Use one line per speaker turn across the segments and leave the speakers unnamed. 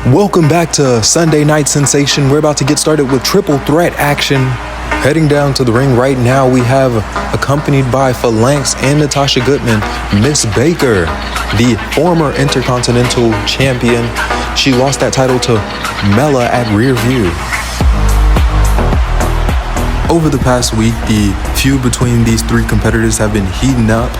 Welcome back to Sunday Night Sensation. We're about to get started with triple threat action. Heading down to the ring right now, we have, accompanied by Phalanx and Natasha Goodman, Miss Baker, the former Intercontinental champion. She lost that title to Mella at Rear View. Over the past week, the feud between these three competitors have been heating up.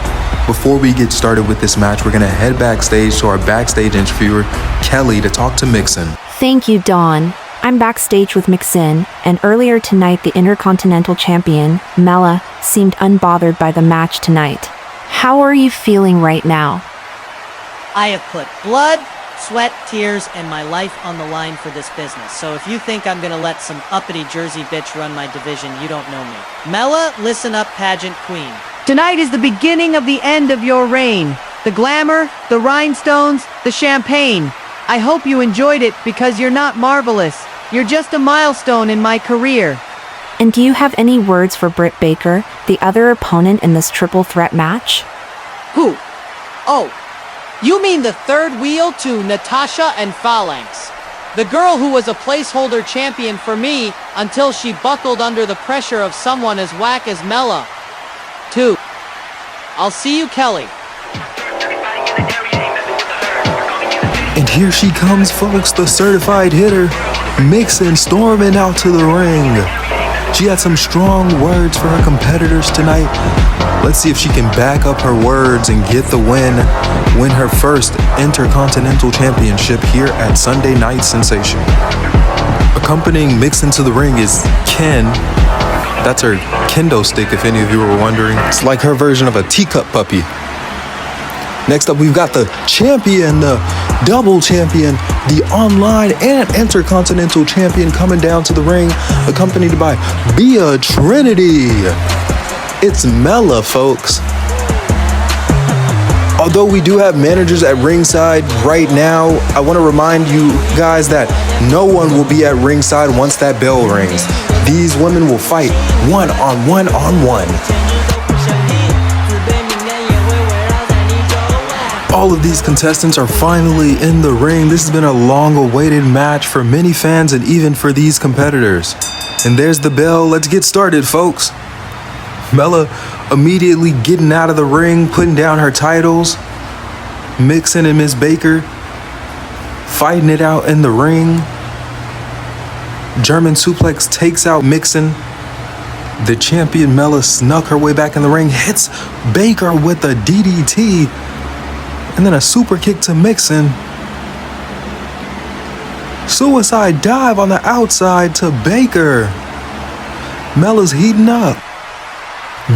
Before we get started with this match, we're going to head backstage to our backstage interviewer, Kelly, to talk to Mixin.
Thank you, Dawn. I'm backstage with Mixin, and earlier tonight the Intercontinental champion, Mella, seemed unbothered by the match tonight. How are you feeling right now?
I have put blood, sweat, tears, and my life on the line for this business. So if you think I'm gonna let some uppity Jersey bitch run my division, you don't know me. Mella, listen up, pageant queen.
Tonight is the beginning of the end of your reign. The glamour, the rhinestones, the champagne. I hope you enjoyed it because you're not marvelous. You're just a milestone in my career.
And do you have any words for Britt Baker, the other opponent in this triple threat match?
Who? Oh, you mean the third wheel to Natasha and Phalanx. The girl who was a placeholder champion for me until she buckled under the pressure of someone as whack as Mella. 2. I'll see you, Kelly.
And here she comes, folks, the certified hitter, Mixin, storming out to the ring. She had some strong words for her competitors tonight. Let's see if she can back up her words and get the win her first Intercontinental Championship here at Sunday Night Sensation. Accompanying Mixin to the ring is Ken. That's her kendo stick, if any of you were wondering. It's like her version of a teacup puppy. Next up, we've got the champion, the double champion, the online and Intercontinental champion coming down to the ring, accompanied by Bia Trinity. It's Mella, folks. Although we do have managers at ringside right now, I want to remind you guys that no one will be at ringside once that bell rings. These women will fight one-on-one. All of these contestants are finally in the ring. This has been a long-awaited match for many fans and even for these competitors. And there's the bell. Let's get started, folks. Mella immediately getting out of the ring, putting down her titles. Mixin and Miss Baker fighting it out in the ring. German suplex takes out Mixin. The champion Mella snuck her way back in the ring, hits Baker with a DDT, and then a super kick to Mixin. Suicide dive on the outside to Baker. Mella's heating up.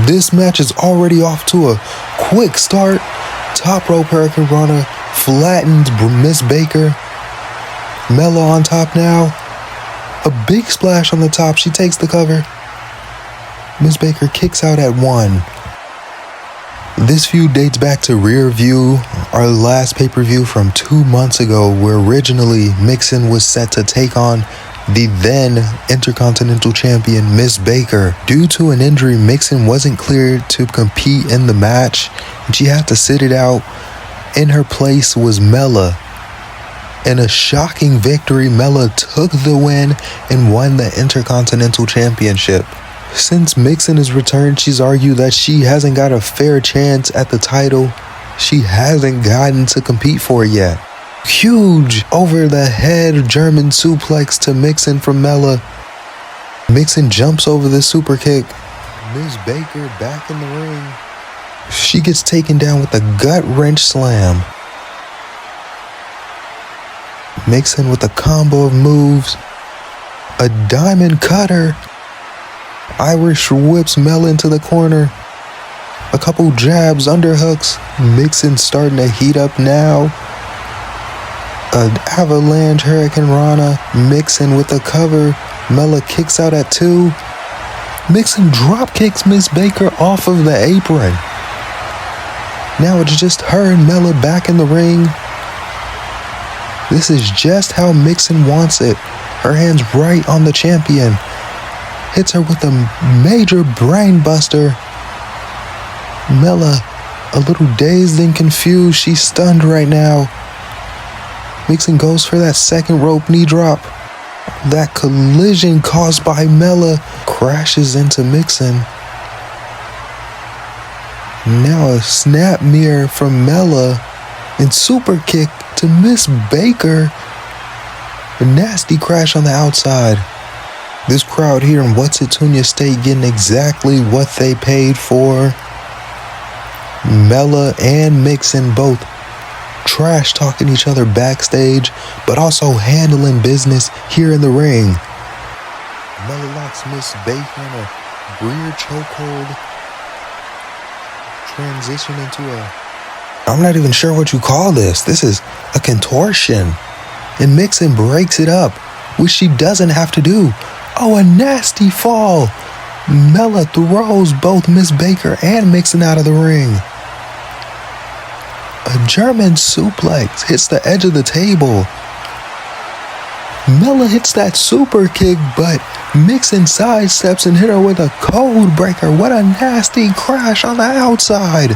This match is already off to a quick start. Top rope Hurricane Rana flattens Miss Baker. Mella on top now. A big splash on the top. She takes the cover. Miss Baker kicks out at 1. This feud dates back to Rear View, our last pay-per-view from 2 months ago, where originally Mixin was set to take on the then Intercontinental champion Miss Baker. Due to an injury, Mixin wasn't cleared to compete in the match, and she had to sit it out. In her place was Mella. In a shocking victory, Mella took the win and won the Intercontinental Championship. Since Mixin has returned, she's argued that she hasn't got a fair chance at the title. She hasn't gotten to compete for it yet. Huge over-the-head German suplex to Mixin from Mella. Mixin jumps over the super kick. Miss Baker back in the ring. She gets taken down with a gut-wrench slam. Mixin with a combo of moves. A diamond cutter. Irish whips Mella into the corner. A couple jabs, underhooks. Mixin starting to heat up now. An avalanche Hurricane Rana. Mixin with a cover. Mella kicks out at 2. Mixin drop kicks Miss Baker off of the apron. Now it's just her and Mella back in the ring. This is just how Mixin wants it. Her hands right on the champion. Hits her with a major brain buster. Mella, a little dazed and confused. She's stunned right now. Mixin goes for that second rope knee drop. That collision caused by Mella crashes into Mixin. Now a snap mirror from Mella and super kick to Miss Baker. A nasty crash on the outside. This crowd here in Wet'suwet'en State getting exactly what they paid for. Mella and Mixin both trash talking each other backstage, but also handling business here in the ring. Mella locks Miss Baker in a rear chokehold. Transition into I'm not even sure what you call this. This is a contortion. And Mixin breaks it up, which she doesn't have to do. Oh, a nasty fall. Mella throws both Miss Baker and Mixin out of the ring. A German suplex hits the edge of the table. Mella hits that super kick, but Mixin sidesteps and hit her with a code breaker. What a nasty crash on the outside.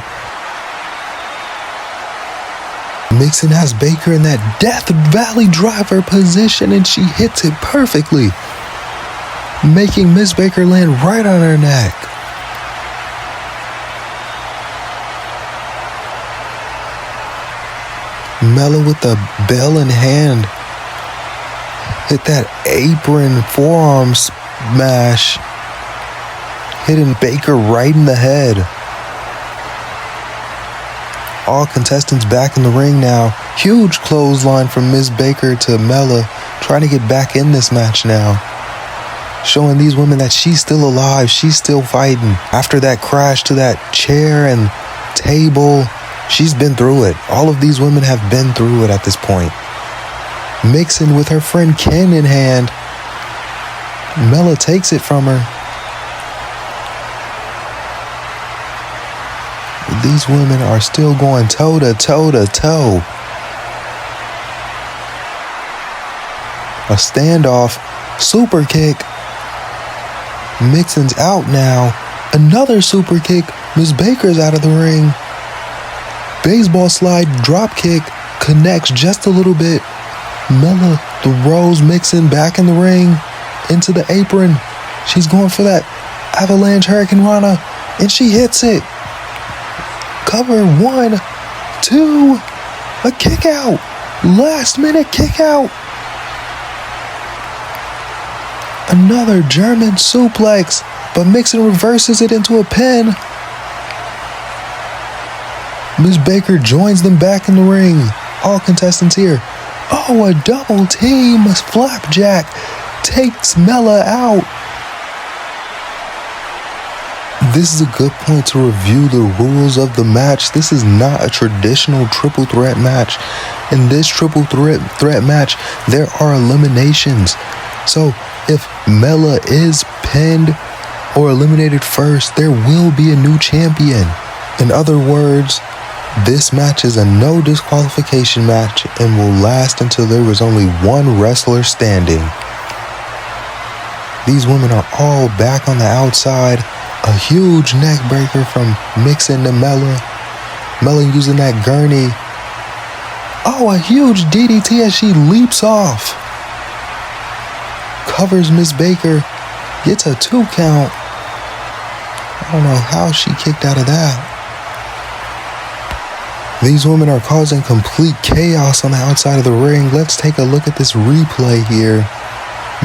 Mixin has Baker in that Death Valley driver position, and she hits it perfectly, making Miss Baker land right on her neck. Mella with the bell in hand hit that apron forearm smash, hitting Baker right in the head. All contestants back in the ring now. Huge clothesline from Miss Baker to Mella, trying to get back in this match now. Showing these women that she's still alive, she's still fighting. After that crash to that chair and table, she's been through it. All of these women have been through it at this point. Mixin with her friend Ken in hand. Mella takes it from her. These women are still going toe to toe to toe. A standoff, super kick. Mixin's out now. Another super kick. Miss Baker's out of the ring. Baseball slide, drop kick, connects just a little bit. Mella throws Mixin back in the ring, into the apron. She's going for that avalanche hurricane rana, and she hits it. Cover 1, 2, a kick out. Last minute kick out. Another German suplex, but Mixin reverses it into a pin. Miss Baker joins them back in the ring. All contestants here. Oh, a double team flapjack takes Mella out. This is a good point to review the rules of the match. This is not a traditional triple threat match. In this triple threat match, there are eliminations. So if Mella is pinned or eliminated first, there will be a new champion. In other words, this match is a no disqualification match and will last until there is only one wrestler standing. These women are all back on the outside. A huge neck breaker from Mixin to Mella. Mella using that gurney. Oh, a huge DDT as she leaps off. Covers Miss Baker. Gets a 2 count. I don't know how she kicked out of that. These women are causing complete chaos on the outside of the ring. Let's take a look at this replay here.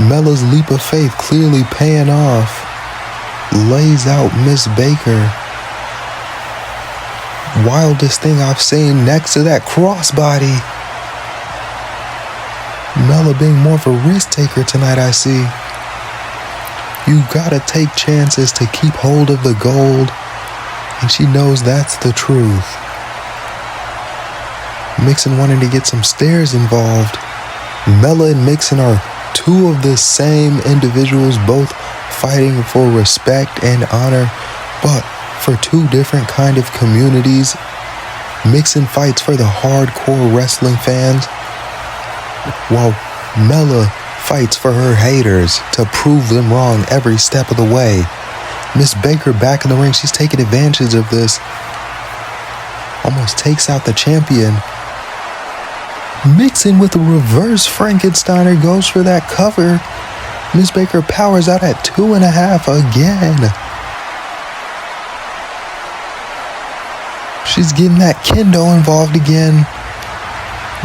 Mella's leap of faith clearly paying off. Lays out Miss Baker. Wildest thing I've seen next to that crossbody. Mella being more of a risk taker tonight, I see. You gotta take chances to keep hold of the gold, and she knows that's the truth. Mixin wanting to get some stairs involved. Mella and Mixin are two of the same individuals, both fighting for respect and honor, but for two different kind of communities. Mixin fights for the hardcore wrestling fans, while Mella fights for her haters to prove them wrong every step of the way. Miss Baker back in the ring, she's taking advantage of this. Almost takes out the champion. Mixin with a reverse Frankensteiner goes for that cover. Miss Baker powers out at 2.5 again. She's getting that kendo involved again.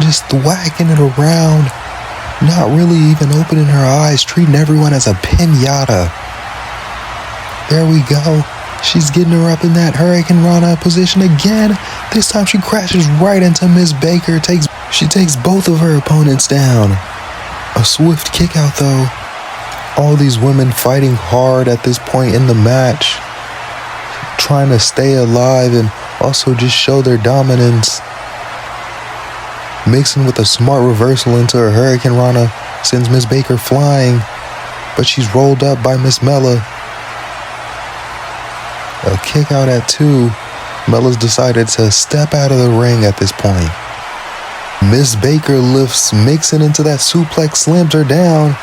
Just whacking it around. Not really even opening her eyes. Treating everyone as a piñata. There we go. She's getting her up in that Hurricane Rana position again. This time she crashes right into Miss Baker. She takes both of her opponents down. A swift kick out though. All these women fighting hard at this point in the match. Trying to stay alive and also just show their dominance. Mixin with a smart reversal into her Hurricane Rana sends Miss Baker flying. But she's rolled up by Miss Mella. A kick out at 2. Mella's decided to step out of the ring at this point. Miss Baker lifts Mixin into that suplex, slams her down.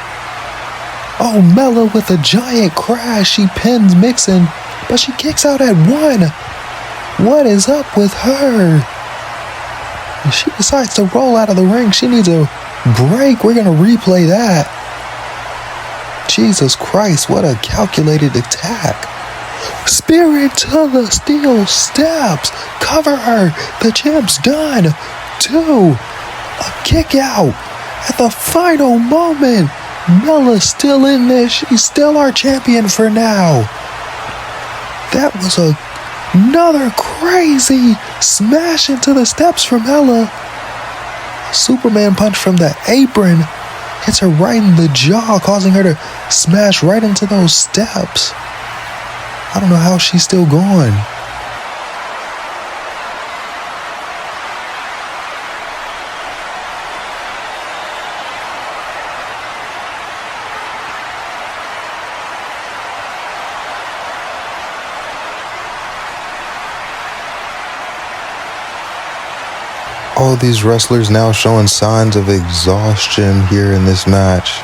Oh, Mella with a giant crash. She pins Mixin, but she kicks out at 1. What is up with her? She decides to roll out of the ring. She needs a break. We're going to replay that. Jesus Christ, what a calculated attack. Spirit to the steel steps. Cover her. The champ's done. 2. A kick out at the final moment. Mella's still in this. She's still our champion for now. That was another crazy smash into the steps from Mella. Superman punch from the apron hits her right in the jaw, causing her to smash right into those steps. I don't know how she's still going. All these wrestlers now showing signs of exhaustion here in this match.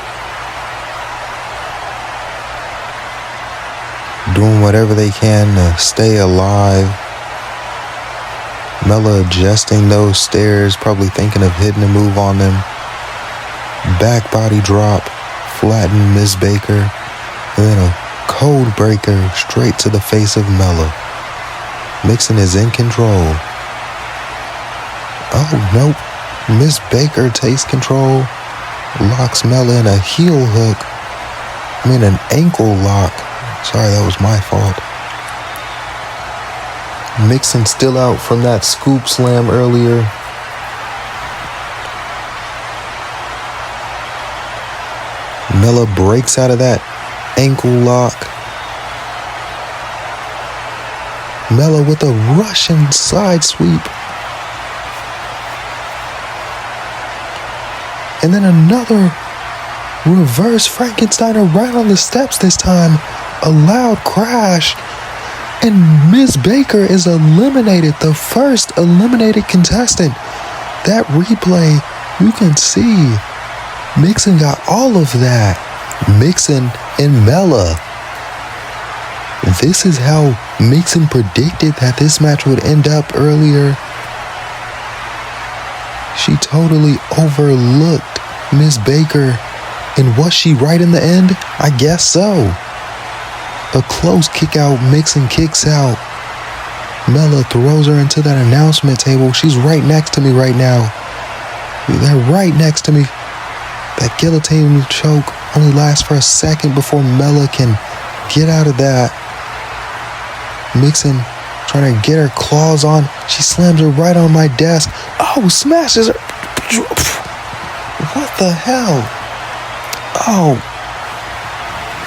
Doing whatever they can to stay alive. Mella adjusting those stairs, probably thinking of hitting a move on them. Back body drop, flatten Miss Baker, and then a code breaker straight to the face of Mella. Mixin is in control. Oh, nope. Miss Baker takes control, locks Mella in a heel hook. An ankle lock. Sorry, that was my fault. Mixin still out from that scoop slam earlier. Mella breaks out of that ankle lock. Mella with a Russian side sweep. And then another reverse Frankensteiner right on the steps this time. A loud crash. And Miss Baker is eliminated. The first eliminated contestant. That replay, you can see. Mixin got all of that. Mixin and Mella. This is how Mixin predicted that this match would end up earlier. She totally overlooked Miss Baker. And was she right in the end? I guess so. A close kick out, Mixin kicks out. Mella throws her into that announcement table. She's right next to me right now. They're right next to me. That guillotine choke only lasts for a second before Mella can get out of that. Mixin trying to get her claws on. She slams her right on my desk. Oh, smashes her. What the hell? Oh.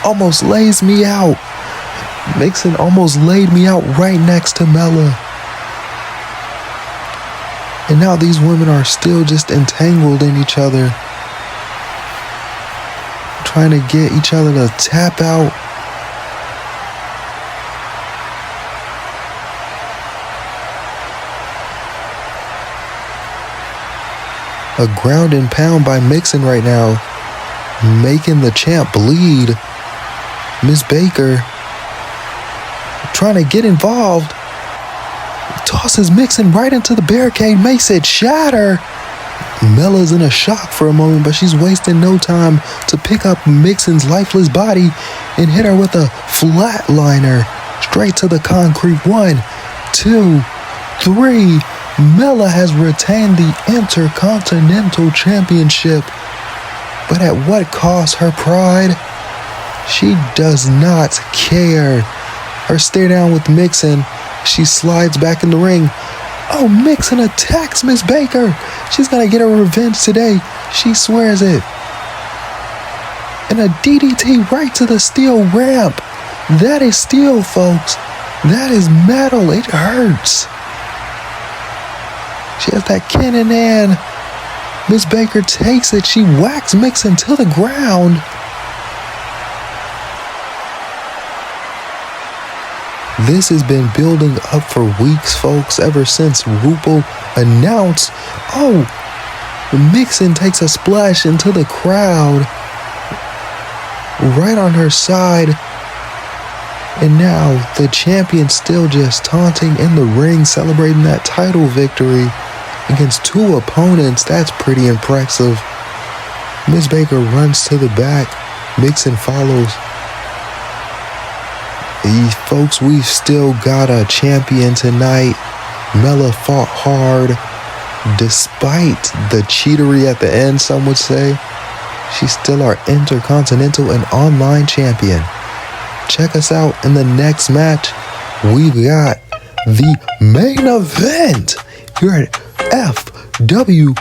Almost lays me out. Mixin almost laid me out right next to Mella. And now these women are still just entangled in each other. Trying to get each other to tap out. A ground and pound by Mixin right now, making the champ bleed. Miss Baker trying to get involved. Tosses Mixin right into the barricade, makes it shatter. Mella's in a shock for a moment, but she's wasting no time to pick up Mixin's lifeless body and hit her with a flatliner straight to the concrete. 1, 2, 3. Mella has retained the Intercontinental Championship. But at what cost? Her pride? She does not care. Her stare down with Mixin. She slides back in the ring. Oh, Mixin attacks Miss Baker. She's gonna get her revenge today. She swears it. And a DDT right to the steel ramp. That is steel, folks. That is metal. It hurts. She has that cannon and Miss Baker takes it. She whacks Mixin to the ground. This has been building up for weeks, folks, ever since RuPaul announced, oh, Mixin takes a splash into the crowd right on her side. And now the champion still just taunting in the ring, celebrating that title victory against 2 opponents. That's pretty impressive. Miss Baker runs to the back. Mixin follows. Folks, we've still got a champion tonight. Mella fought hard. Despite the cheatery at the end, some would say, she's still our Intercontinental and online champion. Check us out in the next match. We've got the main event here at FWO.